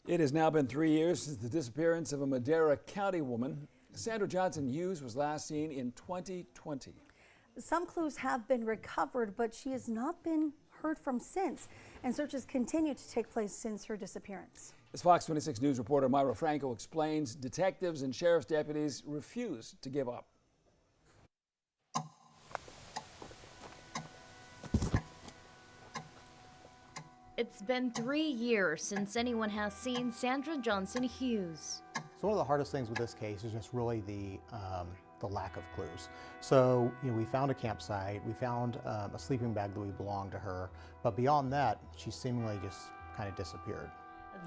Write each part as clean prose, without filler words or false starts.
It has now been 3 years since the disappearance of a Madera County woman. Sandra Hughes was last seen in 2020. Some clues have been recovered, but she has not been heard from since, and searches continue to take place since her disappearance. As Fox 26 News reporter Myra Franco explains, detectives and sheriff's deputies refuse to give up. It's been 3 years since anyone has seen Sandra Hughes. So one of the hardest things with this case is just really the lack of clues. So we found a campsite, we found a sleeping bag that we belonged to her, but beyond that, she seemingly just kind of disappeared.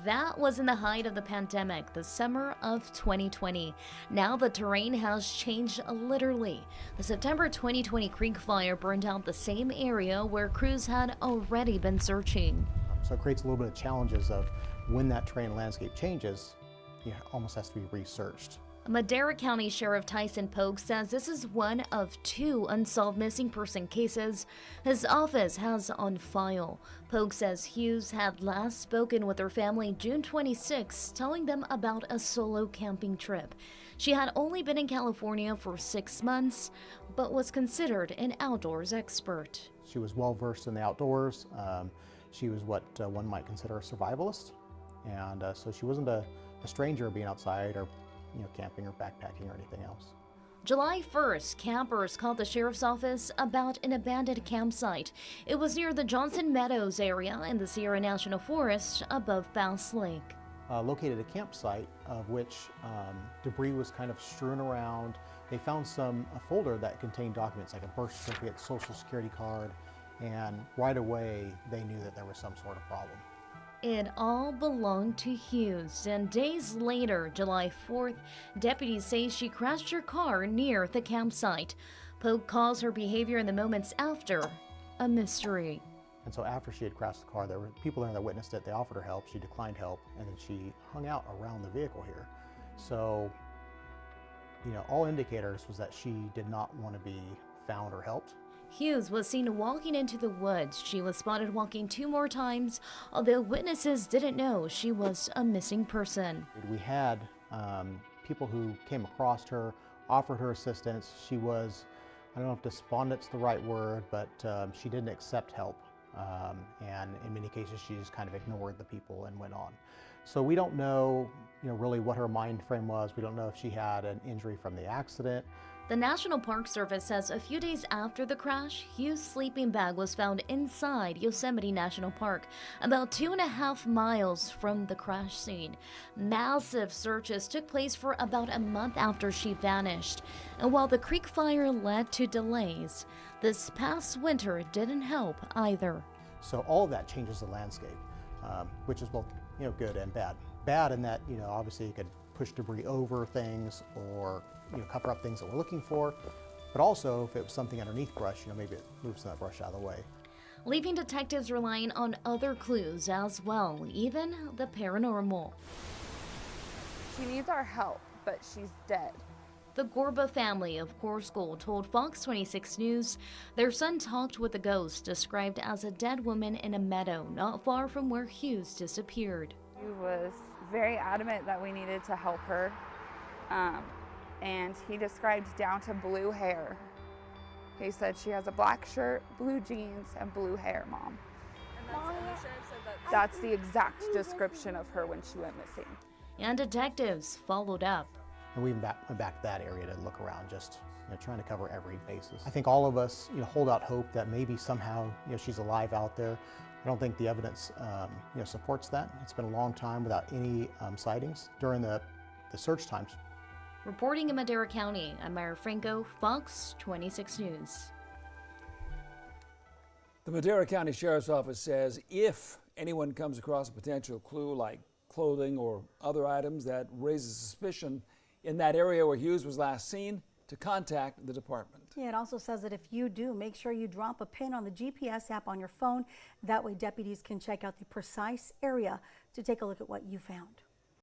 That was in the height of the pandemic, the summer of 2020. Now the terrain has changed literally. The September 2020 creek fire burned out the same area where crews had already been searching. So it creates a little bit of challenges of when that terrain landscape changes, it almost has to be researched. Madera County Sheriff Tyson Polk says this is one of 2 unsolved missing person cases his office has on file. Polk says Hughes had last spoken with her family June 26, telling them about a solo camping trip. She had only been in California for 6 months, but was considered an outdoors expert. She was well versed in the outdoors. She was what one might consider a survivalist, and so she wasn't a stranger being outside or camping or backpacking or anything else. July 1st, campers called the sheriff's office about an abandoned campsite. It was near the Johnson Meadows area in the Sierra National Forest above Bass Lake. Located a campsite of which debris was kind of strewn around. They found a folder that contained documents like a birth certificate, social security card, and right away they knew that there was some sort of problem. It all belonged to Hughes, and days later, July 4th, deputies say she crashed her car near the campsite. Polk calls her behavior in the moments after a mystery. And so after she had crashed the car, there were people there that witnessed it. They offered her help. She declined help, and then she hung out around the vehicle here. So, all indicators was that she did not want to be found or helped. Hughes was seen walking into the woods. She was spotted walking 2 more times, although witnesses didn't know she was a missing person. We had people who came across her, offered her assistance. She was, I don't know if despondent's the right word, but she didn't accept help. And in many cases, she just kind of ignored the people and went on. So we don't know, really what her mind frame was. We don't know if she had an injury from the accident. The National Park Service says a few days after the crash, Hughes' sleeping bag was found inside Yosemite National Park, about 2.5 miles from the crash scene. Massive searches took place for about a month after she vanished. And while the creek fire led to delays, this past winter didn't help either. So all of that changes the landscape, which is both good and bad. Bad in that obviously you could push debris over things or cover up things that we're looking for, but also if it was something underneath brush, maybe it moves that brush out of the way. Leaving detectives relying on other clues as well, even the paranormal. She needs our help, but she's dead. The Gorba family of Core School told Fox 26 News their son talked with a ghost described as a dead woman in a meadow not far from where Hughes disappeared. He was very adamant that we needed to help her, and he described down to blue hair. He said she has a black shirt, blue jeans, and blue hair, Mom. That's the exact description of her when she went missing. And detectives followed up. And we went back to that area to look around, just trying to cover every basis. I think all of us hold out hope that maybe somehow she's alive out there. I don't think the evidence supports that. It's been a long time without any sightings during the search times. Reporting in Madera County, I'm Myra Franco, Fox 26 News. The Madera County Sheriff's Office says if anyone comes across a potential clue like clothing or other items that raises suspicion in that area where Hughes was last seen, to contact the department. Yeah, it also says that if you do, make sure you drop a pin on the GPS app on your phone. That way deputies can check out the precise area to take a look at what you found.